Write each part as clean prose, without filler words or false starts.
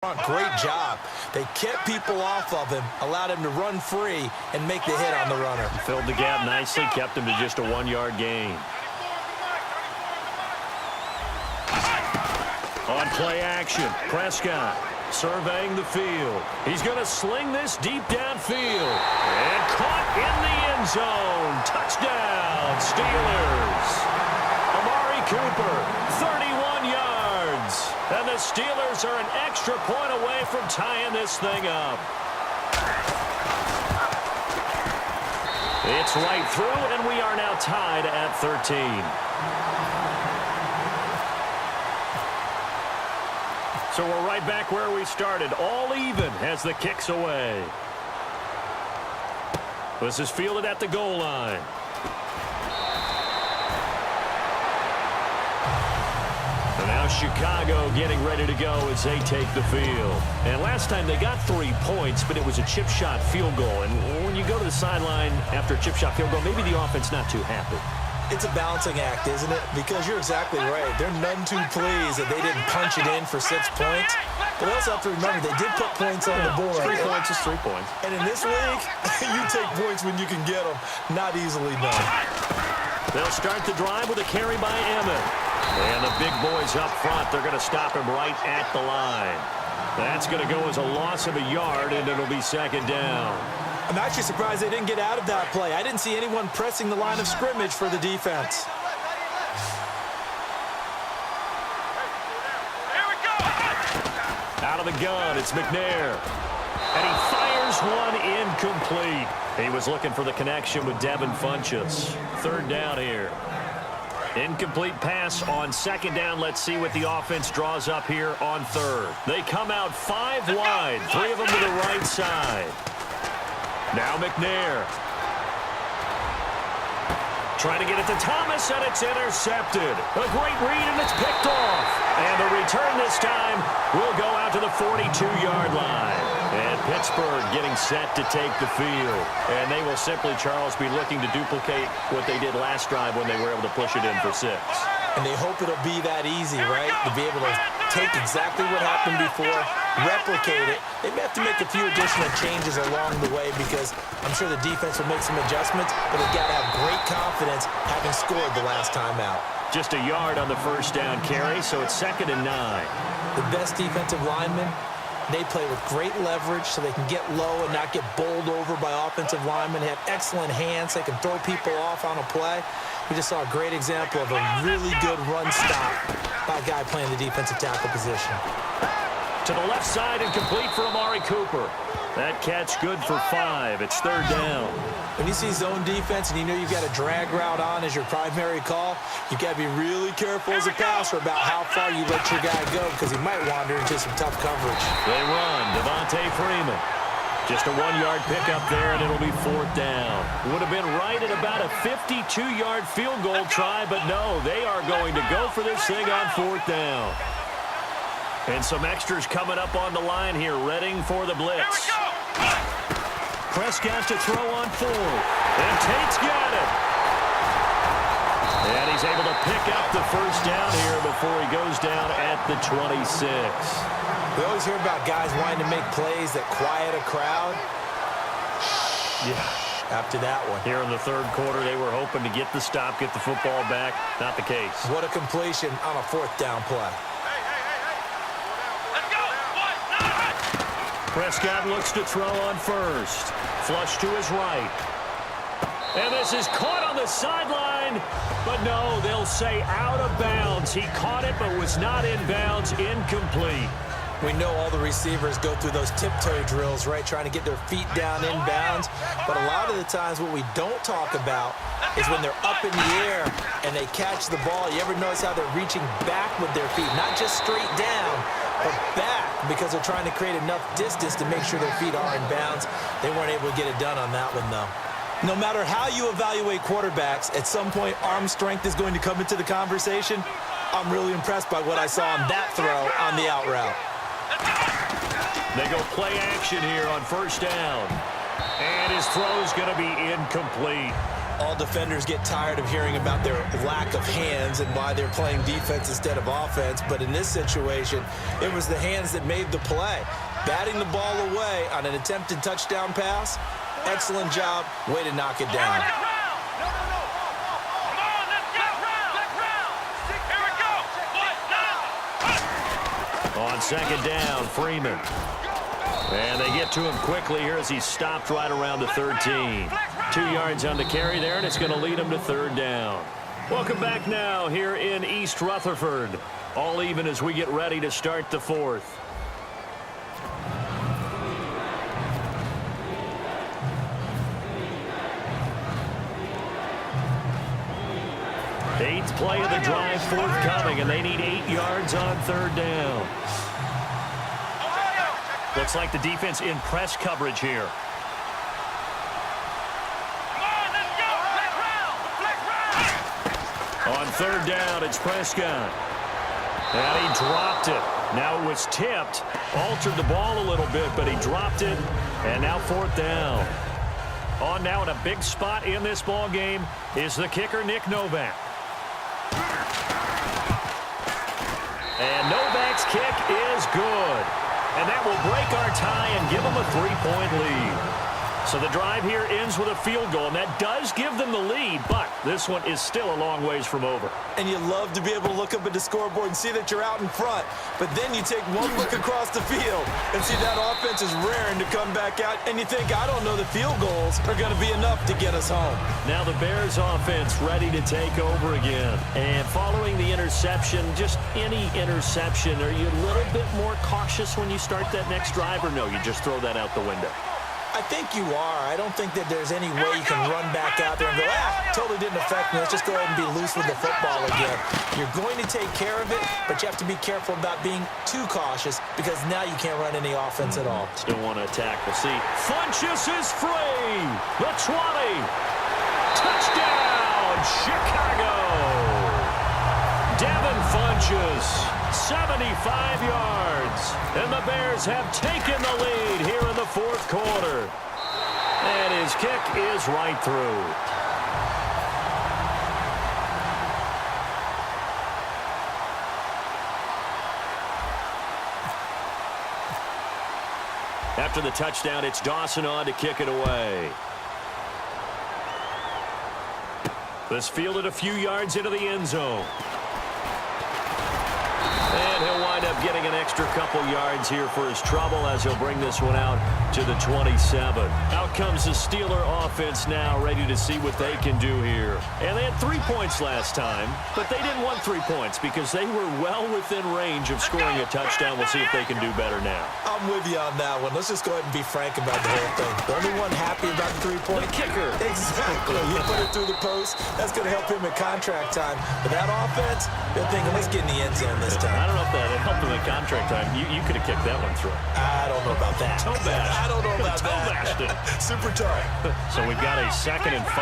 Great job. They kept people off of him, allowed him to run free and make the hit on the runner. Filled the gap nicely, kept him to just a 1-yard gain. On play action, Prescott surveying the field. He's going to sling this deep downfield. And caught in the end zone. Touchdown, Steelers. Amari Cooper, 31 yards. And the Steelers are an extra point away from tying this thing up. It's right through, and we are now tied at 13. So we're right back where we started, all even as the kick's away. This is fielded at the goal line. And now Chicago getting ready to go as they take the field. And last time they got 3 points, but it was a chip shot field goal. And when you go to the sideline after a chip shot field goal, maybe the offense not too happy. It's a balancing act, isn't it? Because you're exactly right. They're none too pleased that they didn't punch it in for 6 points. But they also have to remember they did put points on the board. 3 points is 3 points. And in this league, you take points when you can get them. Not easily done. They'll start the drive with a carry by Emmett. And the big boys up front, they're going to stop him right at the line. That's going to go as a loss of a yard, and it'll be second down. I'm actually surprised they didn't get out of that play. I didn't see anyone pressing the line of scrimmage for the defense. Out of the gun, it's McNair. And he fires one incomplete. He was looking for the connection with Devin Funchess. Third down here. Incomplete pass on second down. Let's see what the offense draws up here on third. They come out 5 wide, 3 of them to the right side. Now McNair. Trying to get it to Thomas, and it's intercepted. A great read, and it's picked off. And the return this time will go out to the 42-yard line. And Pittsburgh getting set to take the field. And they will simply, Charles, be looking to duplicate what they did last drive when they were able to push it in for 6. And they hope it'll be that easy, right? To be able to take exactly what happened before, replicate it. They may have to make a few additional changes along the way because I'm sure the defense will make some adjustments, but they've got to have great confidence having scored the last time out. Just a yard on the first down carry, so it's 2nd and 9. The best defensive linemen, they play with great leverage so they can get low and not get bowled over by offensive linemen. They have excellent hands. They can throw people off on a play. We just saw a great example of a really good run stop by a guy playing the defensive tackle position. To the left side and complete for Amari Cooper. That catch good for 5. It's 3rd down. When you see zone defense and you know you've got a drag route on as your primary call, you've got to be really careful as a passer about how far you let your guy go because he might wander into some tough coverage. They run. Devontae Freeman. Just a 1-yard pickup there, and it'll be 4th down. Would have been right at about a 52-yard field goal try, but no, they are going to go for this thing on 4th down. And some extras coming up on the line here, readying for the blitz. Prescott to throw on 4th. And Tate's got it. And he's able to pick up the first down here before he goes down at the 26. We always hear about guys wanting to make plays that quiet a crowd. Yeah, after that one. Here in the 3rd quarter, they were hoping to get the stop, get the football back. Not the case. What a completion on a 4th down play. Prescott looks to throw on first. Flush to his right. And this is caught on the sideline. But no, they'll say out of bounds. He caught it but was not in bounds. Incomplete. We know all the receivers go through those tiptoe drills, right, trying to get their feet down in bounds. But a lot of the times what we don't talk about is when they're up in the air and they catch the ball. You ever notice how they're reaching back with their feet, not just straight down, but back, because they're trying to create enough distance to make sure their feet are in bounds. They weren't able to get it done on that one, though. No matter how you evaluate quarterbacks, at some point arm strength is going to come into the conversation. I'm really impressed by what I saw on that throw on the out route. They go play action here on 1st down. And his throw is going to be incomplete. All defenders get tired of hearing about their lack of hands and why they're playing defense instead of offense. But in this situation, it was the hands that made the play. Batting the ball away on an attempted touchdown pass, excellent job. Way to knock it down. On second down, Freeman. And they get to him quickly here as he's stopped right around the 13. 2 yards on the carry there, and it's going to lead him to third down. Welcome back now here in East Rutherford. All even as we get ready to start the fourth. Eighth play of the drive forthcoming, and they need 8 yards on third down. Looks like the defense in press coverage here. On third down, it's Prescott. And he dropped it. Now it was tipped. Altered the ball a little bit, but he dropped it. And now fourth down. On now in a big spot in this ball game is the kicker, Nick Novak. And Novak's kick is good. And that will break our tie and give them a 3-point lead. So the drive here ends with a field goal, and that does give them the lead, but this one is still a long ways from over. And you love to be able to look up at the scoreboard and see that you're out in front. But then you take one look across the field and see that offense is raring to come back out, and you think, I don't know, the field goals are going to be enough to get us home. Now the Bears offense ready to take over again. And following the interception, just any interception, are you a little bit more cautious when you start that next drive, or no, you just throw that out the window? I think you are. I don't think that there's any way you can run back out there and go, totally didn't affect me. Let's just go ahead and be loose with the football again. You're going to take care of it, but you have to be careful about being too cautious because now you can't run any offense at all. Still want to attack. We'll see. Funchess is free. The 20. Touchdown, Chicago. Devin Funchess, 75 yards. And the Bears have taken the lead here in the fourth quarter. And his kick is right through. After the touchdown, it's Dawson on to kick it away. This fielded a few yards into the end zone. And he'll wind up getting an extra couple yards here for his trouble as he'll bring this one out to the 27. Out comes the Steeler offense now, ready to see what they can do here. And they had 3 points last time, but they didn't want 3 points because they were well within range of scoring a touchdown. We'll see if they can do better now. I'm with you on that one. Let's just go ahead and be frank about the whole thing. The only one happy about the 3-point? The kicker. Exactly. You put it through the post. That's going to help him in contract time. But that offense, they're thinking, let's get in the end zone this time. I don't know if that helped him in contract time. You could have kicked that one through. I don't know about that. Toe bash. I don't know about that. Super tough. So we've got a 2nd and 5.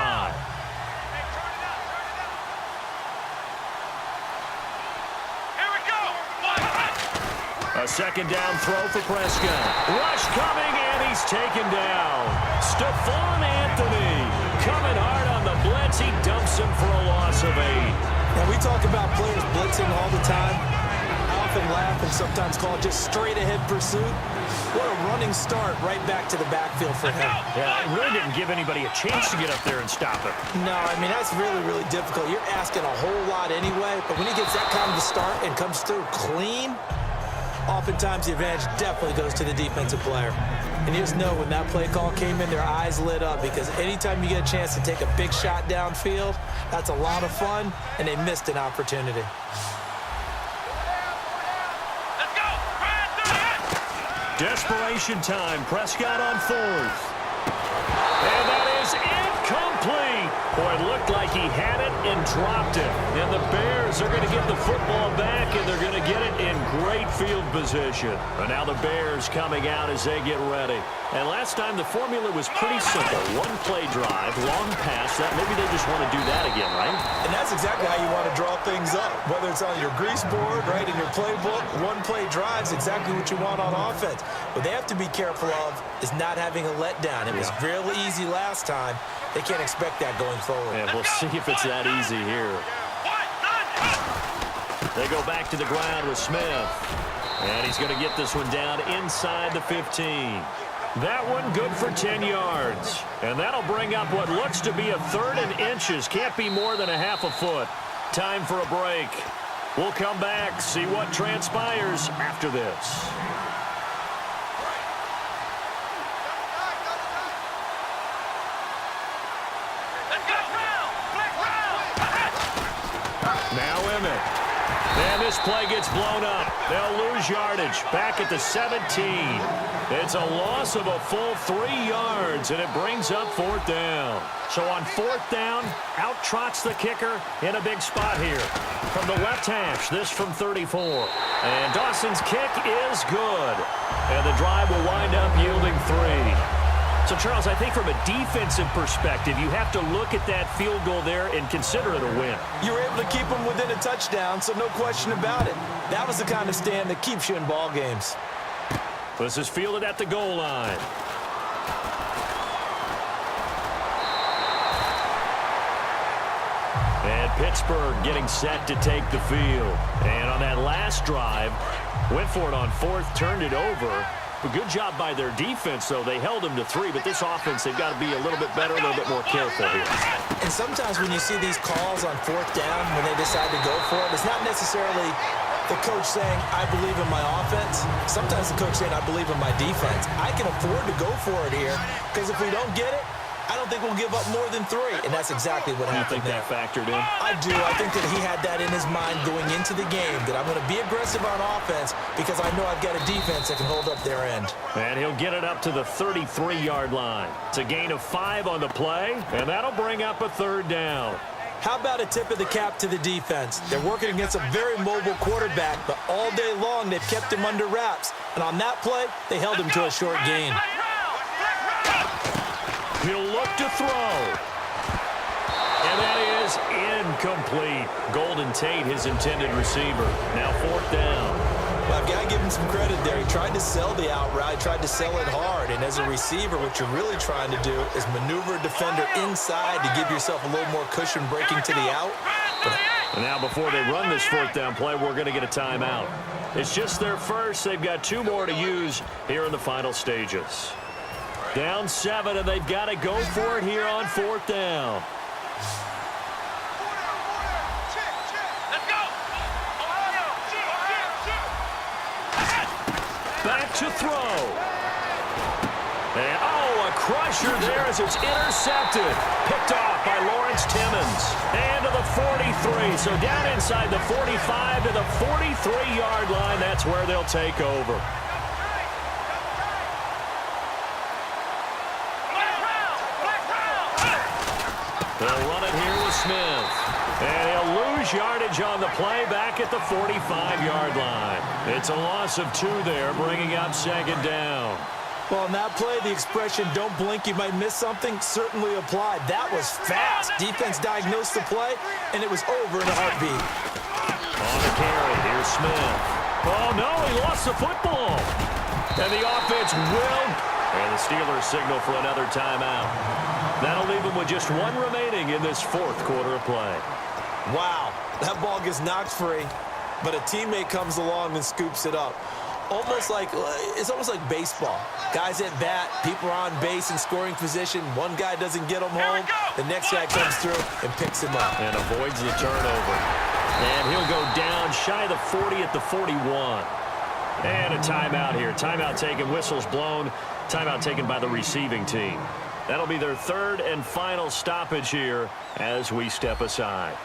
A second down throw for Prescott. Rush coming, and he's taken down. Stephon Anthony coming hard on the blitz. He dumps him for a loss of 8. Now, we talk about players blitzing all the time. I often laugh and sometimes call it just straight-ahead pursuit. What a running start right back to the backfield for him. Yeah, it really didn't give anybody a chance to get up there and stop it. No, I mean, that's really, really difficult. You're asking a whole lot anyway, but when he gets that kind of a start and comes through clean, oftentimes the advantage definitely goes to the defensive player. And you just know when that play call came in, their eyes lit up because anytime you get a chance to take a big shot downfield, that's a lot of fun, and they missed an opportunity. Desperation time. Prescott on 4th. And that is incomplete. Boy, it looked like he had it and dropped it. And the Bears are going to get the football back, and they're going to get it in great field position. And now the Bears coming out as they get ready. And last time, the formula was pretty simple. One-play drive, long pass. That maybe they just want to do that again, right? And that's exactly how you want to draw things up. Whether it's on your grease board, right, in your playbook, one-play drive is exactly what you want on offense. What they have to be careful of is not having a letdown. It was real easy last time. They can't expect that going forward. Yeah, we'll see if it's that easy here. They go back to the ground with Smith. And he's going to get this one down inside the 15. That one good for 10 yards. And that'll bring up what looks to be a 3rd and inches. Can't be more than a half a foot. Time for a break. We'll come back, see what transpires after this. Now Emmett. And this play gets blown up. They'll lose yardage back at the 17. It's a loss of a full 3 yards, and it brings up 4th down. So on 4th down, out trots the kicker in a big spot here. From the left hash, this from 34. And Dawson's kick is good. And the drive will wind up yielding 3. So, Charles, I think from a defensive perspective, you have to look at that field goal there and consider it a win. You were able to keep them within a touchdown, so no question about it. That was the kind of stand that keeps you in ball games. This is fielded at the goal line. And Pittsburgh getting set to take the field. And on that last drive, went for it on 4th, turned it over. A good job by their defense, though. They held them to 3, but this offense, they've got to be a little bit better, a little bit more careful here. And sometimes when you see these calls on 4th down, when they decide to go for it, it's not necessarily the coach saying, I believe in my offense. Sometimes the coach saying, I believe in my defense. I can afford to go for it here, because if we don't get it, I don't think we'll give up more than 3. And that's exactly what happened there. You think that factored in? I do. I think that he had that in his mind going into the game, that I'm going to be aggressive on offense because I know I've got a defense that can hold up their end. And he'll get it up to the 33-yard line. It's a gain of 5 on the play, and that'll bring up a 3rd down. How about a tip of the cap to the defense? They're working against a very mobile quarterback, but all day long they've kept him under wraps. And on that play, they held him to a short gain. He'll look to throw. And that is incomplete. Golden Tate, his intended receiver. Now 4th down. Well, I've got to give him some credit there. He tried to sell the out route, tried to sell it hard. And as a receiver, what you're really trying to do is maneuver a defender inside to give yourself a little more cushion breaking to the out. And now before they run this 4th down play, we're going to get a timeout. It's just their first. They've got 2 more to use here in the final stages. Down 7, and they've got to go for it here on 4th down. Back to throw. And, a crusher there as it's intercepted. Picked off by Lawrence Timmons. And to the 43. So down inside the 45 to the 43-yard line. That's where they'll take over. They'll run it here with Smith. And he'll lose yardage on the play back at the 45-yard line. It's a loss of 2 there, bringing up 2nd down. Well, on that play, the expression, don't blink, you might miss something, certainly applied. That was fast. Defense diagnosed the play, and it was over in a heartbeat. On the carry, here's Smith. Oh, no, he lost the football. And the offense will. And the Steelers signal for another timeout. That'll leave them with just 1 remaining in this 4th quarter of play. Wow, that ball gets knocked free, but a teammate comes along and scoops it up. It's almost like baseball. Guys at bat, people are on base in scoring position. One guy doesn't get him home. The next guy comes through and picks him up. And avoids the turnover. And he'll go down shy of the 40 at the 41. And a timeout here. Timeout taken, whistles blown. Timeout taken by the receiving team. That'll be their 3rd and final stoppage here as we step aside.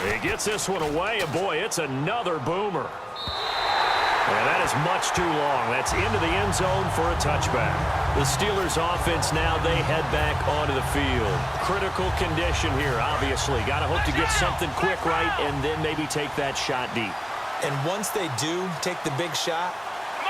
He gets this one away, and boy, it's another boomer. And that is much too long. That's into the end zone for a touchback. The Steelers offense now, they head back onto the field. Critical condition here, obviously. Got to hope to get something quick right and then maybe take that shot deep. And once they do take the big shot,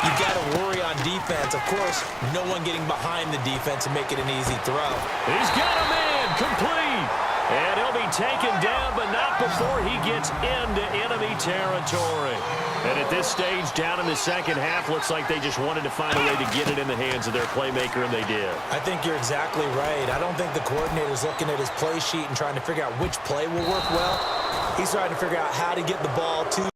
you've got to worry on defense. Of course, no one getting behind the defense and make it an easy throw. He's got a man complete. And he'll be taken down, but not before he gets into enemy territory. And at this stage, down in the second half, looks like they just wanted to find a way to get it in the hands of their playmaker, and they did. I think you're exactly right. I don't think the coordinator's looking at his play sheet and trying to figure out which play will work well. He's trying to figure out how to get the ball to